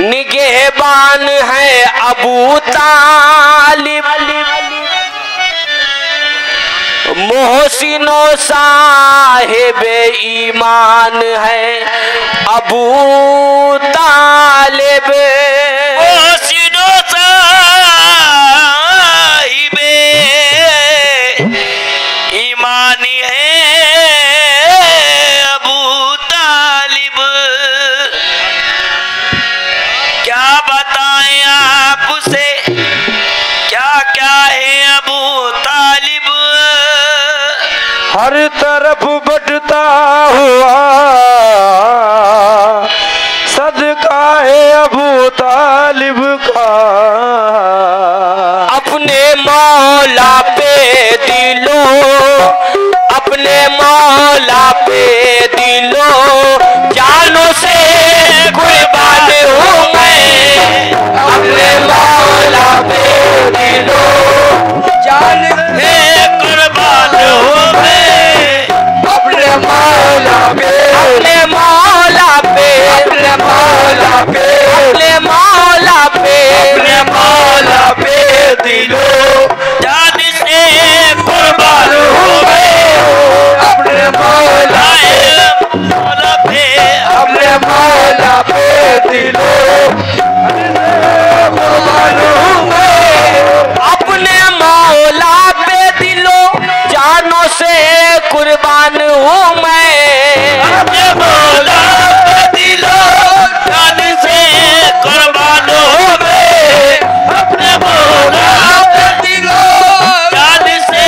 निगहबान है अबू तालिब, मोहसिनो साहिब ईमान है अबू तालिब, मोहसिनो साहिब ईमान है अबू तालिब। क्या बताएं आपसे क्या क्या है अबू तालिब। हर तरफ बढ़ता हुआ सदका है अबू तालिब का, अपने मौला पे दिलो, अपने मौला पे दिलो जानों से कुर्बान हूँ मैं, अपने मौला पे दिलो जान से कुर्बान हूँ मैं, अपने मौला पे, अपने मौला पे, अपने मौला पे, अपने मौला पे, अपने मौला पे दिलो जान से कुर्बान हूँ मैं, अपने मौला पे, अपने मौला पे दिलो कुर्बान हूँ मैं, अपने मौला पे दिलो जानों से कुर्बान हूँ मैं, अपने मौला पे दिलो जान से कुर्बान हूँ मैं, अपने मौला पे दिलो जान से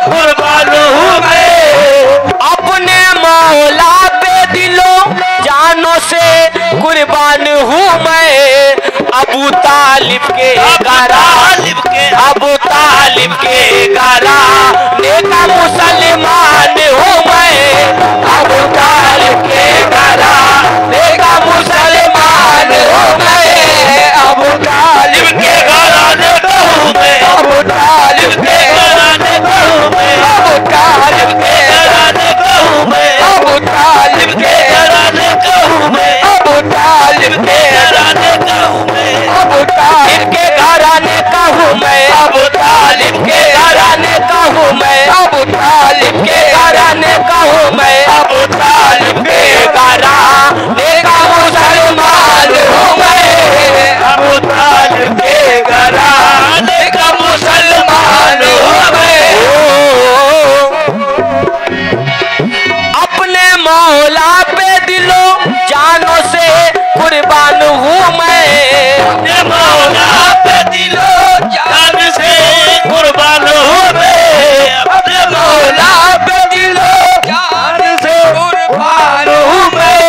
कुर्बान हूँ मैं, अपने मौला पे दिलो जानों से कुर्बान हूँ मैं, अबू तालिब के गारा, अबू तालिब के गारा नेका मुसलमान हूँ मैं, अबू तालिब के गारा नेका मुसलमान हूँ मैं, अबू तालिब के गारा नेका हूँ मैं, अबू तालिब के गारा नेका हूँ मैं, अबू तालिब के गारा नेका हूँ मैं, अबू तालिब के गारा नेका हूँ मैं, अबू तालिब के गारा नेका हूँ मैं, अबू तालिब के घराने का हूँ मैं, अबू तालिब के घराने का हूँ मैं, अबू तालिब के घराने का हूँ मैं, अबू तालिब के घराने का मुसलमान हूँ मैं, अबू तालिब के घराने का मुसलमान हूँ मैं, अपने मौला पे दिलो जानों से कुर्बान हूँ मैं, अपने मौला पे दिलो जान से कुर्बान हूँ मैं, अपने मौला पे दिलो जान से कुर्बान हूँ मैं,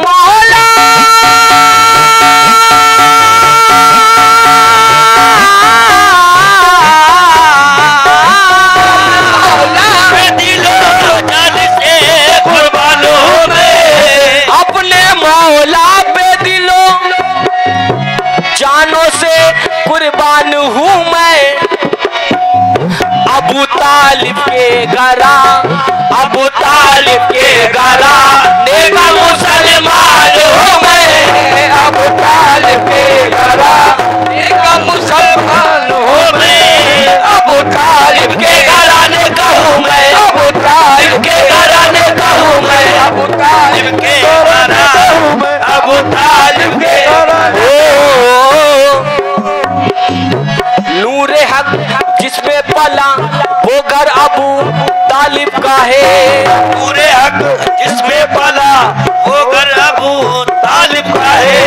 मौला पे दिलो जान से कुर्बान हूँ मैं, अपने मौला पे दिलो जानों से कुर्बान हूँ मैं, अबू तालिब के घरा, अबू तालिब के घरा नेका मुसलमान हूँ मैं, अबू तालिब के घरा नेका मुसलमान हूँ मैं, अबू तालिब के घराने का हूँ मैं, अबू तालिब के घराने का हूँ मैं, अबू तालिब के घराने का हूँ मैं, अबू तालिब के घराने नूरे हक जिसमें पला वो घर अबू तालिब का है, पूरे हक जिसमें पला वो घर अबू तालिब का है,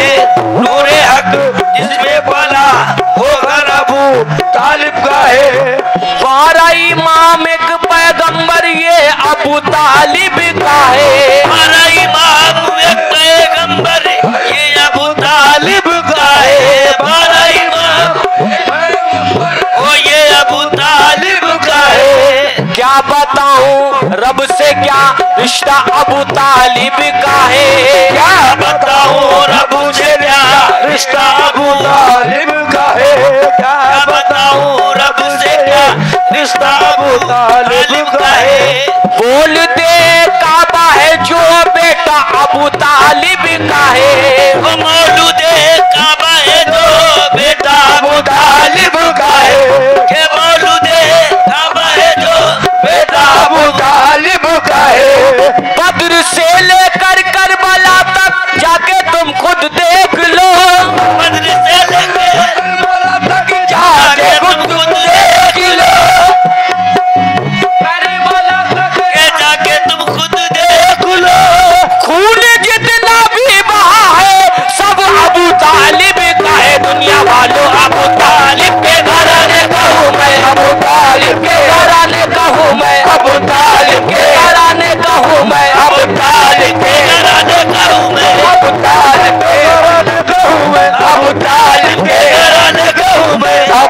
नूरे हक जिसमें पला वो घर अबू तालिब का है, 12 इमाम एक पैगंबर ये अबू तालिब का है, 12 इमाम एक पैगंबर ये अबू तालिब का है, 12 इमाम वो ये अबू तालिब का है। क्या बताऊं रब से क्या रिश्ता अबू तालिब का है, क्या बताऊं रब से क्या रिश्ता अबू तालिब का है, क्या बताऊं रब से क्या रिश्ता अबू तालिब का है, बोल दे काबा है जो बेटा अबू तालिब का है, वो मौलूद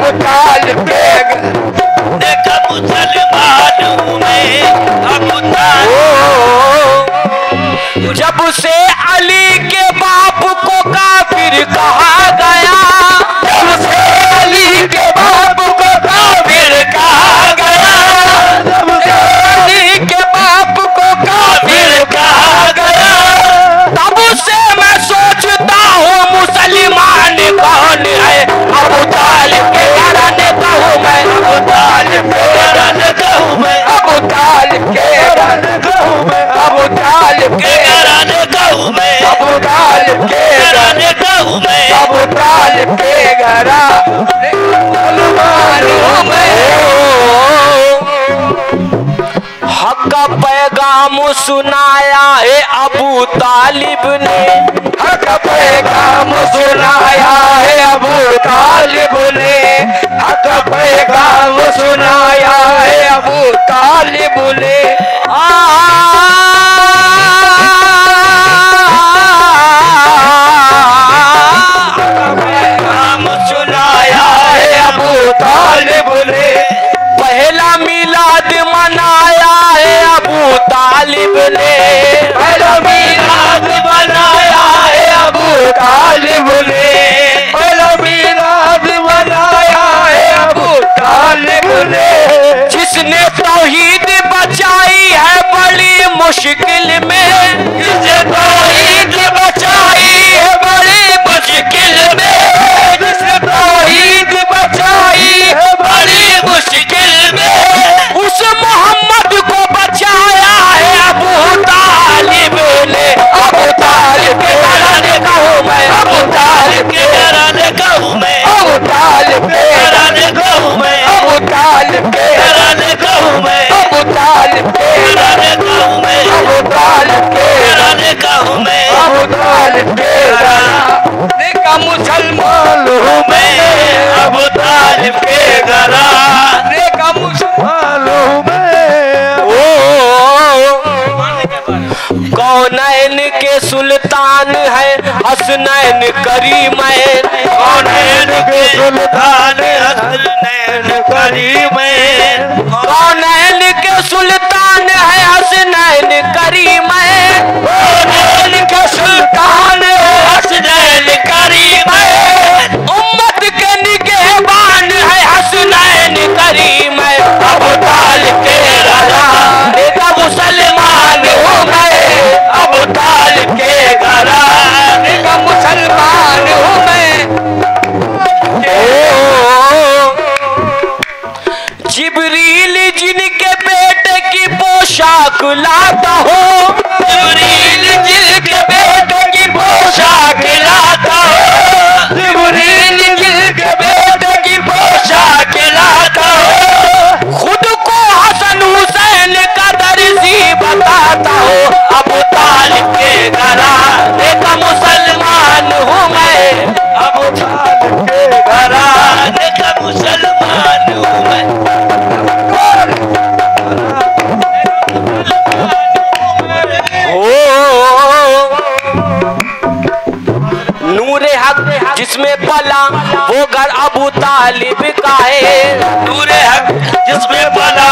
अबू तालिब के देखा मुसलमान हूँ मैं अबू तालिब। जब से अली के बाप को काफिर कहा गया, जब से अली के बाप को काफिर कहा गया, जब से अली के बाप को काफिर कहा गया, तब से मैं सोचता हूँ मुसलमान कौन है। अबू तालिब के घराने का हूँ मैं, अबू तालिब के घराने का हूँ मैं, अबू तालिब के घराने का हूँ मैं, अबू तालिब के घराने का हूँ मैं, अबू तालिब के घराने का हूँ मैं, अबू तालिब के घराने मुसलमान हूँ मैं। हक का पैगाम सुनाया है अबू तालिब ने, हक पैगाम सुनाया है अबू तालिब ने, हक पैगाम सुनाया है अबू तालिब ने। पैगाम सुनाया है अबू तालिब ने, पहला मिलाद मनाया है अबू तालिब ने, पहला मिलाद बनाया है अबू तालिब ने, पहला मिलाद बनाया है अबू तालिब ने। जिसने तौहीद बचाई है बड़ी मुश्किल में, जिसने तौहीद बचाई है बड़ी मुश्किल में, जिसने तौहीद बचाई है बड़ी मुश्किल में, उस मोहम्मद को बचाया है अबू तालिब ने। अबू तालिब के घराने का हूँ मैं, अबू तालिब के घराने का हूँ मैं, अबू तालिब के घराने का हूँ मैं, अबू तालिब के घराने का हूँ मैं, अबू तालिब के घराने का हूँ मैं, अबू तालिब के घराने का हूँ मैं, अबू तालिब के घराने का मुसलमान हूँ मैं, अबू तालिब के घराने का मुसलमान हूँ मैं। कौनैन के सुल्तान है हसनैन करीमैन, कौनैन के सुल्तान हसनैन करीमैन, कौनैन के सुल्तान है हसनैन करीमैन, कौनैन के सुल्तान हसनैन करीमैन, उम्मत के निगहबान है हसनैन करीमैन। अबू तालिब के घराने का मुसलमान हूँ मैं, अबू तालिब के घराने का मुसलमान हूँ मैं। जिब्रील जिनके बेटे की पोशाक लाता हो, जिब्रील जिनके बेटे की पोशाक लाता हो, जिब्रील जिनके बेटे की पोशाक लाता हो, खुद को हसन हुसैन का दर्जी बताता हो। अबू तालिब के घराने का मुसलमान हूँ मैं, अबू तालिब के घराने का मुसलमान हूँ मैं। नूरे हक जिसमें पला वो घर अबू तालिब का है, नूरे हक जिसमें पला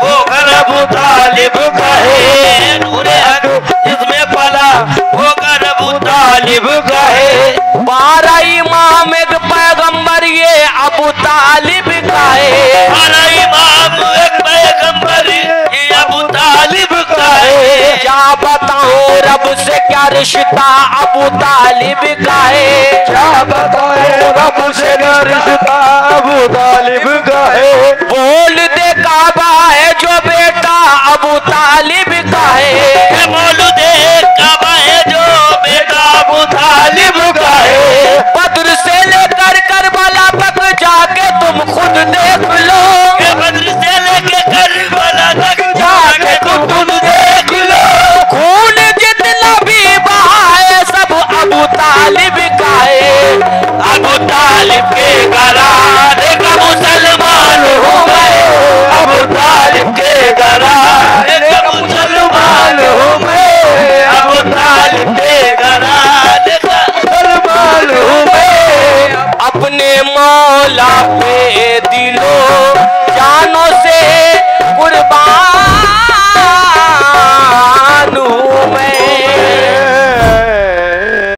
वो घर अबू तालिब का है, नूरे हक जिसमें पला वो घर अबू तालिब का है। 12 इमाम एक पैगंबर ये अबू तालिब का है, 12 इमाम एक पैगंबर ये अबू तालिब का है। क्या बताऊं रब से क्या रिश्ता अबू तालिब का है, क्या बताए रब से क्या रिश्ता अबू तालिब का है। बोल दे काबा है जो बेटा अबू तालिब का है, बोल